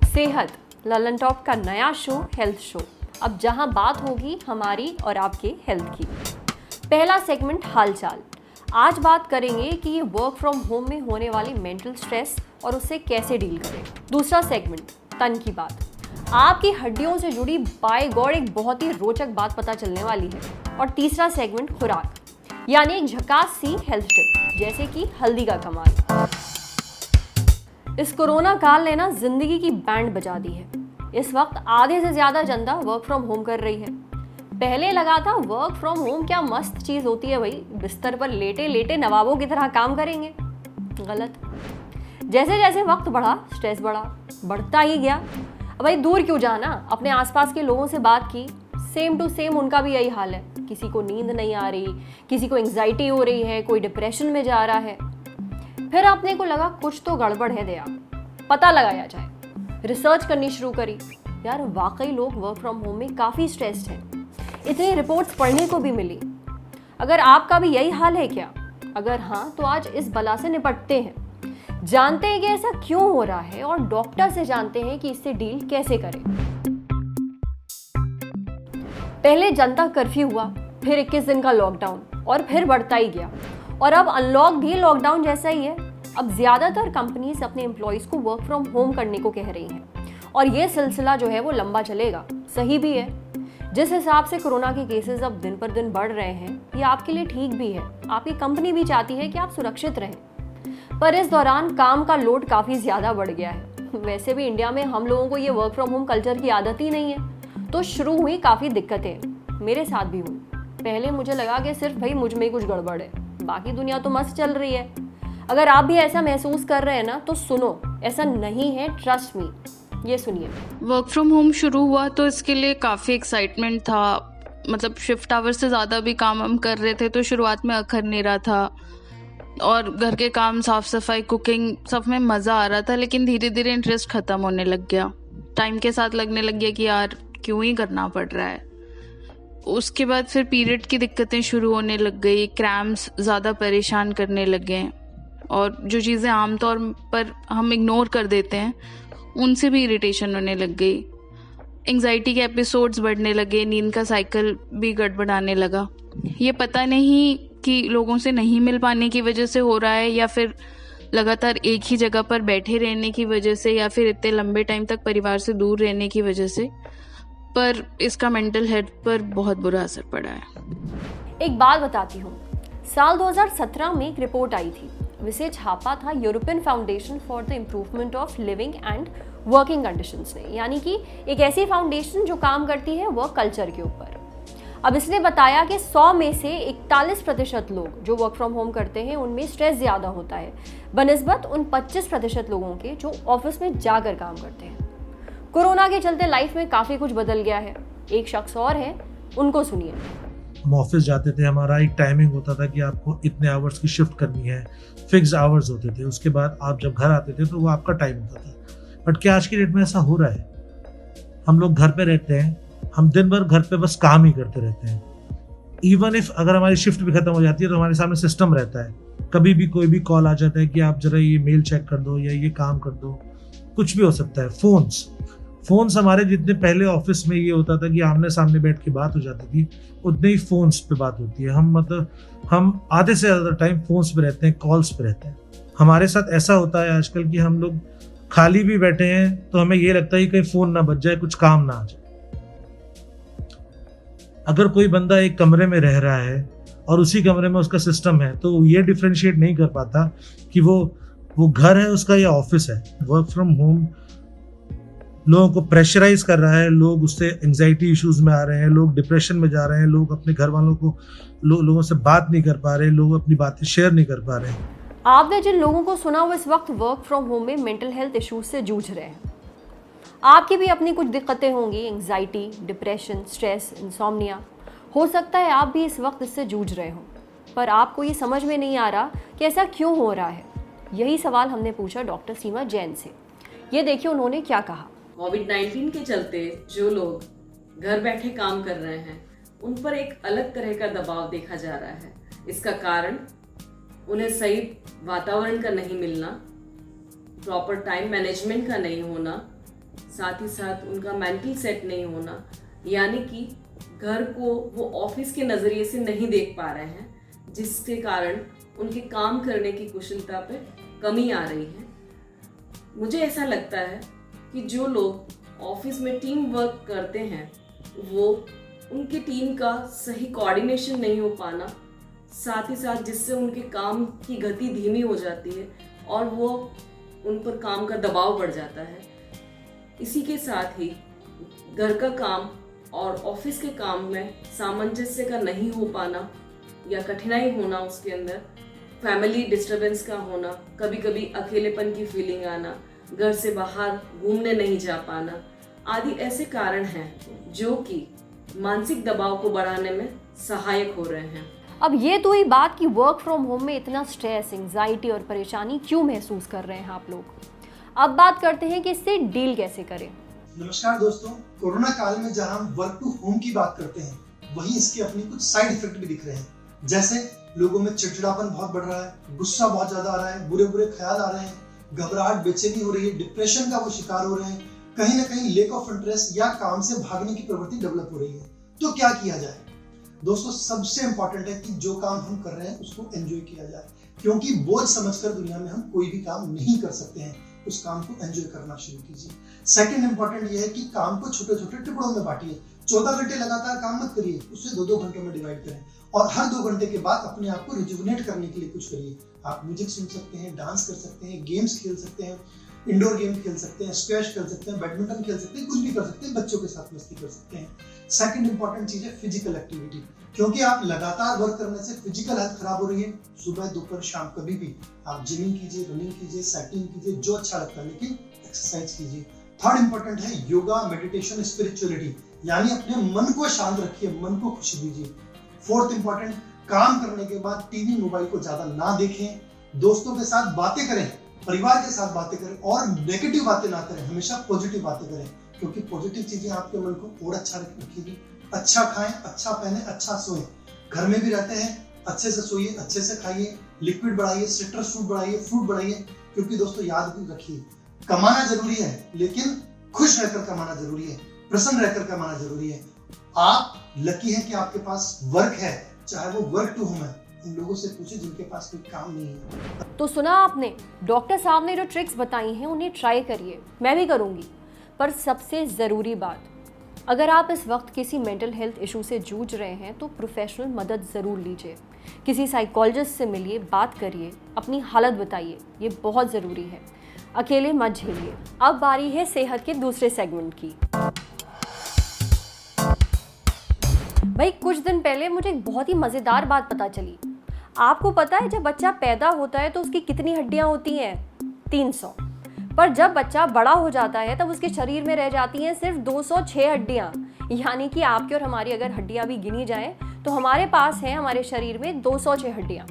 सेहत ललन टॉप का नया शो हेल्थ शो। अब जहां बात होगी हमारी और आपके हेल्थ की। पहला सेगमेंट हालचाल। आज बात करेंगे कि ये वर्क फ्रॉम होम में होने वाली मेंटल स्ट्रेस और उससे कैसे डील करें। दूसरा सेगमेंट तन की बात। आपकी हड्डियों से जुड़ी बाय गॉड एक बहुत ही रोचक बात पता चलने वाली है। और तीसरा सेगमेंट खुराक, यानी एक झकास सी हेल्थ टिप, जैसे कि हल्दी का कमाल। इस कोरोना काल ने ना जिंदगी की बैंड बजा दी है। इस वक्त आधे से ज्यादा जनता वर्क फ्रॉम होम कर रही है। पहले लगा था वर्क फ्रॉम होम क्या मस्त चीज होती है भाई, बिस्तर पर लेटे लेटे नवाबों की तरह काम करेंगे। गलत। जैसे जैसे वक्त बढ़ा स्ट्रेस बढ़ता ही गया। अब भाई दूर क्यों जाना, अपने आसपास के लोगों से बात की, सेम टू सेम उनका भी यही हाल है। किसी को नींद नहीं आ रही, किसी को एंग्जाइटी हो रही है, कोई डिप्रेशन में जा रहा है। फिर अपने को लगा कुछ तो गड़बड़ है दया, पता लगाया जाए। रिसर्च करनी शुरू करी। यार वाकई लोग वर्क फ्रॉम होम में काफ़ी स्ट्रेस्ड हैं। इतनी रिपोर्ट्स पढ़ने को भी मिली। अगर आपका भी यही हाल है क्या? अगर हाँ तो आज इस बला से निपटते हैं, जानते हैं कि ऐसा क्यों हो रहा है और डॉक्टर से जानते हैं कि इससे डील कैसे करें। पहले जनता कर्फ्यू हुआ, फिर 21 दिन का लॉकडाउन और फिर बढ़ता ही गया। और अब अनलॉक भी लॉकडाउन जैसा ही है। अब ज्यादातर कंपनीज अपने एम्प्लॉयज को वर्क फ्रॉम होम करने को कह रही हैं और ये सिलसिला जो है वो लंबा चलेगा। सही भी है। जिस हिसाब से कोरोना के केसेस अब दिन पर दिन बढ़ रहे हैं, ये आपके लिए ठीक भी है। आपकी कंपनी भी चाहती है कि आप सुरक्षित रहें, पर इस दौरान काम का लोड काफी ज्यादा बढ़ गया है। वैसे भी इंडिया में हम लोगों को ये वर्क फ्रॉम होम कल्चर की आदत ही नहीं है, तो शुरू हुई काफी दिक्कतें। मेरे साथ भी हुई। पहले मुझे लगा कि सिर्फ भाई मुझ में कुछ गड़बड़ है, बाकी दुनिया तो मस्त चल रही है। अगर आप भी ऐसा महसूस कर रहे हैं ना तो सुनो, ऐसा नहीं है, ट्रस्ट मी। ये सुनिए। वर्क फ्रॉम होम शुरू हुआ तो इसके लिए काफ़ी एक्साइटमेंट था। मतलब शिफ्ट आवर्स से ज़्यादा भी काम हम कर रहे थे, तो शुरुआत में अखर नहीं रहा था और घर के काम, साफ सफाई, कुकिंग, सब में मज़ा आ रहा था। लेकिन धीरे धीरे इंटरेस्ट ख़त्म होने लग गया। टाइम के साथ लगने लग गया कि यार क्यों ही करना पड़ रहा है। उसके बाद फिर पीरियड की दिक्कतें शुरू होने लग गई, क्रैम्प्स ज़्यादा परेशान करने लगे और जो चीज़ें आमतौर पर हम इग्नोर कर देते हैं उनसे भी इरिटेशन होने लग गई। एंग्जाइटी के एपिसोड्स बढ़ने लगे, नींद का साइकिल भी गड़बड़ाने लगा। ये पता नहीं कि लोगों से नहीं मिल पाने की वजह से हो रहा है या फिर लगातार एक ही जगह पर बैठे रहने की वजह से या फिर इतने लंबे टाइम तक परिवार से दूर रहने की वजह से, पर इसका मेंटल हेल्थ पर बहुत बुरा असर पड़ा है। एक बात बताती हूँ। साल 2017 में एक रिपोर्ट आई थी, जिसे छापा था European foundation for the improvement of living and working conditions ने, यानी कि एक ऐसी फाउंडेशन जो काम करती है वर्क कल्चर के ऊपर। अब इसने बताया कि 100 में से 41% लोग जो वर्क फ्रॉम होम करते हैं उनमें स्ट्रेस ज़्यादा होता है बनिस्बत उन 25% लोगों के जो ऑफिस में जाकर काम करते हैं। कोरोना के चलते लाइफ में काफ़ी कुछ बदल गया है। एक शख्स और है, उनको सुनिए। हम ऑफिस जाते थे, हमारा एक टाइमिंग होता था कि आपको इतने आवर्स की शिफ्ट करनी है, फिक्स आवर्स होते थे। उसके बाद आप जब घर आते थे तो वो आपका टाइम होता था। बट क्या आज की डेट में ऐसा हो रहा है? हम लोग घर पे रहते हैं, हम दिन भर घर पे बस काम ही करते रहते हैं। इवन इफ अगर हमारी शिफ्ट भी खत्म हो जाती है तो हमारे सामने सिस्टम रहता है, कभी भी कोई भी कॉल आ जाता है कि आप जरा ये मेल चेक कर दो या ये काम कर दो, कुछ भी हो सकता है। फोन्स हमारे जितने पहले ऑफिस में ये होता था कि आमने सामने बैठ के बात हो जाती थी, उतने ही फोन्स पे बात होती है। हम आधे से ज़्यादा टाइम फोन्स पे रहते हैं, कॉल्स पे रहते हैं। हमारे साथ ऐसा होता है आजकल कि हम लोग खाली भी बैठे हैं तो हमें ये लगता है कि कहीं फ़ोन ना बज जाए, कुछ काम ना आ जाए। अगर कोई बंदा एक कमरे में रह रहा है और उसी कमरे में उसका सिस्टम है तो ये डिफ्रेंशिएट नहीं कर पाता कि वो घर है उसका या ऑफिस है। वर्क फ्रॉम होम लोगों को प्रेशराइज कर रहा है, लोग उससे एंजाइटी इश्यूज में आ रहे हैं, लोग डिप्रेशन में जा रहे हैं, लोग अपने घर वालों को लोगों से बात नहीं कर पा रहे, लोग अपनी बातें शेयर नहीं कर पा रहे हैं। आपने जिन लोगों को सुना वो इस वक्त वर्क फ्रॉम होम में मेंटल हेल्थ इश्यूज से जूझ रहे हैं। आपकी भी अपनी कुछ दिक्कतें होंगी, एंग्जाइटी, डिप्रेशन, स्ट्रेस, इंसोम्निया। हो सकता है आप भी इस वक्त इससे जूझ रहे हो, पर आपको ये समझ में नहीं आ रहा कि ऐसा क्यों हो रहा है। यही सवाल हमने पूछा डॉक्टर सीमा जैन से। ये देखिए उन्होंने क्या कहा। कोविड-19 के चलते जो लोग घर बैठे काम कर रहे हैं उन पर एक अलग तरह का दबाव देखा जा रहा है। इसका कारण उन्हें सही वातावरण का नहीं मिलना, प्रॉपर टाइम मैनेजमेंट का नहीं होना, साथ ही साथ उनका मेंटल सेट नहीं होना, यानी कि घर को वो ऑफिस के नज़रिए से नहीं देख पा रहे हैं, जिसके कारण उनके काम करने की कुशलता पे कमी आ रही है। मुझे ऐसा लगता है कि जो लोग ऑफिस में टीम वर्क करते हैं वो उनकी टीम का सही कोऑर्डिनेशन नहीं हो पाना, साथ ही साथ जिससे उनके काम की गति धीमी हो जाती है और वो उन पर काम का दबाव बढ़ जाता है। इसी के साथ ही घर का काम और ऑफिस के काम में सामंजस्य का नहीं हो पाना या कठिनाई होना, उसके अंदर फैमिली डिस्टरबेंस का होना, कभी कभी अकेलेपन की फीलिंग आना, घर से बाहर घूमने नहीं जा पाना आदि ऐसे कारण हैं जो कि मानसिक दबाव को बढ़ाने में सहायक हो रहे हैं। अब ये तो ही बात कि वर्क फ्रॉम होम में इतना स्ट्रेस, एंजाइटी और परेशानी क्यों महसूस कर रहे हैं आप लोग। अब बात करते हैं कि इससे डील कैसे करें। नमस्कार दोस्तों, कोरोना काल में जहां हम वर्क टू होम की बात करते हैं, वहीं इसके अपने कुछ साइड इफेक्ट भी दिख रहे हैं। जैसे लोगों में चिड़चिड़ापन बहुत बढ़ रहा है, गुस्सा बहुत ज्यादा आ रहा है, बुरे बुरे ख्याल आ रहे हैं, घबराहट, बेचैनी हो रही है, डिप्रेशन का वो शिकार हो रहे हैं, कहीं ना कहीं लेक ऑफ इंटरेस्ट या काम से भागने की प्रवृत्ति डेवलप हो रही है। तो क्या किया जाए? दोस्तों, सबसे इंपॉर्टेंट है कि जो काम हम कर रहे हैं उसको एंजॉय किया जाए, क्योंकि बोझ समझकर दुनिया में हम कोई भी काम नहीं कर सकते हैं। उस काम को एंजॉय करना शुरू कीजिए। सेकंड इंपॉर्टेंट ये है कि काम को छोटे छोटे टुकड़ों में बांटिए। 14 घंटे लगातार काम मत करिए, उसे 2-2 घंटों में डिवाइड करें और हर 2 घंटे के बाद अपने आप को रिजुविनेट करने के लिए कुछ करिए। आप म्यूजिक सुन सकते हैं, डांस कर सकते हैं, गेम्स खेल सकते हैं, इंडोर गेम खेल सकते हैं, स्क्वैश खेल सकते हैं, बैडमिंटन खेल सकते हैं, कुछ भी कर सकते हैं, बच्चों के साथ मस्ती कर सकते हैं। सेकंड इंपॉर्टेंट चीज है फिजिकल एक्टिविटी, क्योंकि आप लगातार वर्क करने से फिजिकल हेल्थ खराब हो रही है। सुबह, दोपहर, शाम कभी भी आप जिमिंग कीजिए, रनिंग कीजिए, साइकिलिंग कीजिए, जो अच्छा लगता है, लेकिन एक्सरसाइज कीजिए। थर्ड इंपॉर्टेंट है योगा, मेडिटेशन, स्पिरिचुअलिटी, यानी अपने मन को शांत रखिए, मन को खुशी दीजिए। फोर्थ इंपॉर्टेंट, काम करने के बाद टीवी, मोबाइल को ज्यादा ना देखें, दोस्तों के साथ बातें करें, परिवार के साथ बातें करें और नेगेटिव बातें ना करें, हमेशा पॉजिटिव बातें करें, क्योंकि पॉजिटिव चीजें आपके मन को और अच्छा रखेगी। अच्छा खाएं, अच्छा पहने, अच्छा सोएं। घर में भी रहते हैं, अच्छे से सोइए, अच्छे से खाइए, लिक्विड बढ़ाइए, सिट्रस फ्रूट बढ़ाइए, फ्रूट बढ़ाइए, क्योंकि दोस्तों याद भी रखिए, कमाना जरूरी है, लेकिन खुश रहकर कमाना जरूरी है, प्रसन्न रहकर कमाना जरूरी है। आप लकी हैं कि आपके पास वर्क है, चाहे वो वर्क टू होम है। उन लोगों से पूछिए जिनके पास कोई काम नहीं है। तो सुना आपने, डॉक्टर साहब ने जो ट्रिक्स बताई हैं उन्हें ट्राई करिए, मैं भी करूँगी। पर सबसे ज़रूरी बात, अगर आप इस वक्त किसी मेंटल हेल्थ इशू से जूझ रहे हैं तो प्रोफेशनल मदद ज़रूर लीजिए। किसी साइकोलॉजिस्ट से मिलिए, बात करिए, अपनी हालत बताइए, ये बहुत ज़रूरी है। अकेले मत झेलिए। अब बारी है सेहत के दूसरे सेगमेंट की। भाई, कुछ दिन पहले मुझे एक बहुत ही मज़ेदार बात पता चली। आपको पता है जब बच्चा पैदा होता है तो उसकी कितनी हड्डियां होती हैं? 300। पर जब बच्चा बड़ा हो जाता है तब उसके शरीर में रह जाती हैं सिर्फ 206 हड्डियां। यानी कि आपकी और हमारी अगर हड्डियां भी गिनी जाएं तो हमारे पास हैं हमारे शरीर में 206 हड्डियां।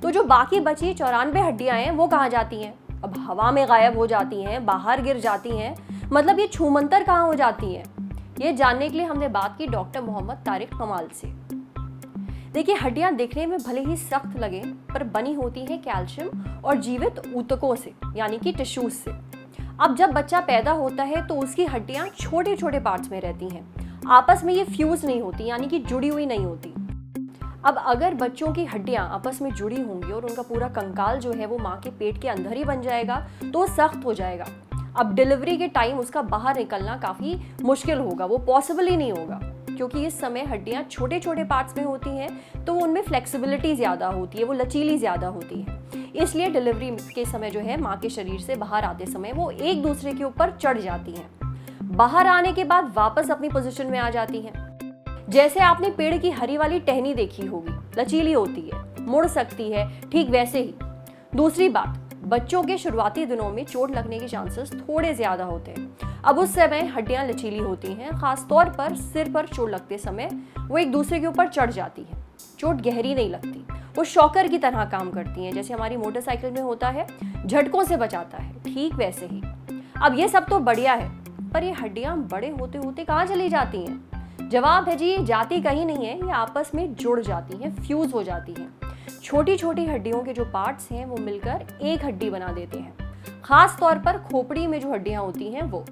तो जो बाकी बची 94 हड्डियां हैं वो कहाँ जाती हैं? अब हवा में गायब हो जाती हैं, बाहर गिर जाती हैं, मतलब ये छूमंतर कहाँ हो जाती हैं? ये जानने के लिए हमने बात की डॉक्टर मोहम्मद तारिक कमाल से। देखिए, हड्डियां दिखने में भले ही सख्त लगे पर बनी होती हैं कैल्शियम और जीवित ऊतकों से, यानी कि टिश्यूज से। अब जब बच्चा पैदा होता है तो उसकी हड्डियां छोटे छोटे पार्ट्स में रहती हैं, आपस में ये फ्यूज नहीं होती, यानी कि जुड़ी हुई नहीं होती। अब अगर बच्चों की हड्डियां आपस में जुड़ी होंगी और उनका पूरा कंकाल जो है वो माँ के पेट के अंदर ही बन जाएगा तो सख्त हो जाएगा। अब डिलीवरी के टाइम उसका बाहर निकलना काफ़ी मुश्किल होगा, वो पॉसिबल ही नहीं होगा, क्योंकि इस समय हड्डियां छोटे छोटे पार्ट्स में होती हैं तो उनमें फ्लेक्सिबिलिटी ज़्यादा होती है, वो लचीली ज़्यादा होती है। इसलिए डिलीवरी के समय जो है माँ के शरीर से बाहर आते समय वो एक दूसरे के ऊपर चढ़ जाती हैं। बाहर आने के बाद वापस अपनी पोजीशन में आ जाती हैं। जैसे आपने पेड़ की हरी वाली टहनी देखी होगी, लचीली होती है, मुड़ सकती है, ठीक वैसे ही। दूसरी बात, बच्चों के शुरुआती दिनों में चोट लगने के चांसेस थोड़े ज़्यादा होते हैं। अब उस समय हड्डियां लचीली होती हैं, खासतौर पर सिर पर चोट लगते समय वो एक दूसरे के ऊपर चढ़ जाती हैं। चोट गहरी नहीं लगती, वो शॉकर की तरह काम करती हैं, जैसे हमारी मोटरसाइकिल में होता है, झटकों से बचाता है, ठीक वैसे ही। अब ये सब तो बढ़िया है, पर ये हड्डियां बड़े होते होते कहाँ चली जाती हैं? जवाब है जी, ये जाती कहीं नहीं है, ये आपस में जुड़ जाती हैं, फ्यूज हो जाती हैं। छोटी छोटी हड्डियों के जो पार्ट्स हैं वो मिलकर एक हड्डी बना देते हैं। खास तौर पर खोपड़ी में जो हड्डियां होती हैं वो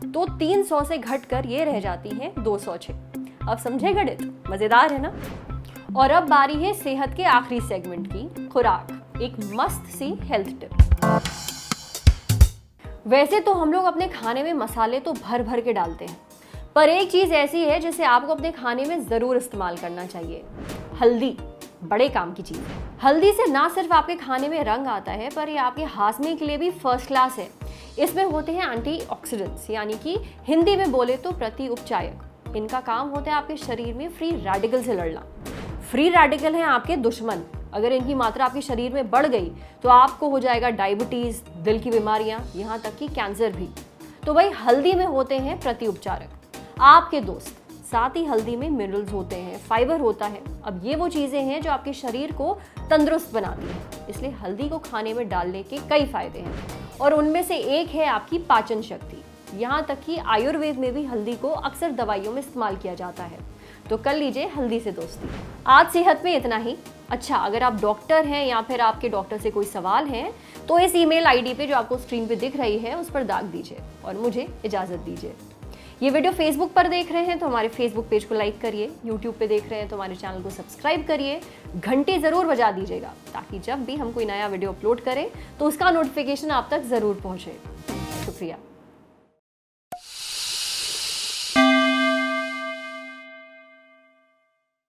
तो 300 से घटकर ये रह जाती हैं 206। अब समझे गणित? मजेदार है ना। और अब बारी है सेहत के आखिरी सेगमेंट की, खुराक, एक मस्त सी हेल्थ टिप। वैसे तो हम लोग अपने खाने में मसाले तो भर भर के डालते हैं, पर एक चीज ऐसी है जिसे आपको अपने खाने में जरूर इस्तेमाल करना चाहिए, हल्दी। बड़े काम की चीज है। हल्दी से ना सिर्फ आपके खाने में रंग आता है, पर ये आपके हाजमे के लिए भी फर्स्ट क्लास है। इसमें होते हैं एंटीऑक्सीडेंट्स, यानी कि हिंदी में बोले तो प्रति उपचायक। इनका काम होता है आपके शरीर में फ्री रेडिकल से लड़ना। फ्री रेडिकल हैं आपके दुश्मन। अगर इनकी मात्रा आपके शरीर में बढ़ गई तो आपको हो जाएगा डायबिटीज, दिल की बीमारियां, यहाँ तक कि कैंसर भी। तो भाई हल्दी में होते हैं प्रति उपचारक, आपके दोस्त। साथ ही हल्दी में मिनरल्स होते हैं, फाइबर होता है। अब ये वो चीज़ें हैं जो आपके शरीर को तंदुरुस्त बनाती हैं। इसलिए हल्दी को खाने में डालने के कई फायदे हैं और उनमें से एक है आपकी पाचन शक्ति। यहाँ तक कि आयुर्वेद में भी हल्दी को अक्सर दवाइयों में इस्तेमाल किया जाता है। तो कर लीजिए हल्दी से दोस्ती। आज सेहत में इतना ही। अच्छा, अगर आप डॉक्टर हैं या फिर आपके डॉक्टर से कोई सवाल है तो इस ईमेल आईडी पे जो आपको स्क्रीन पे दिख रही है उस पर दाग दीजिए और मुझे इजाज़त दीजिए। ये वीडियो फेसबुक पर देख रहे हैं तो हमारे फेसबुक पेज को लाइक करिए, यूट्यूब पे देख रहे हैं तो हमारे चैनल को सब्सक्राइब करिए, घंटी ज़रूर बजा दीजिएगा ताकि जब भी हम कोई नया वीडियो अपलोड करें तो उसका नोटिफिकेशन आप तक ज़रूर पहुँचे। शुक्रिया।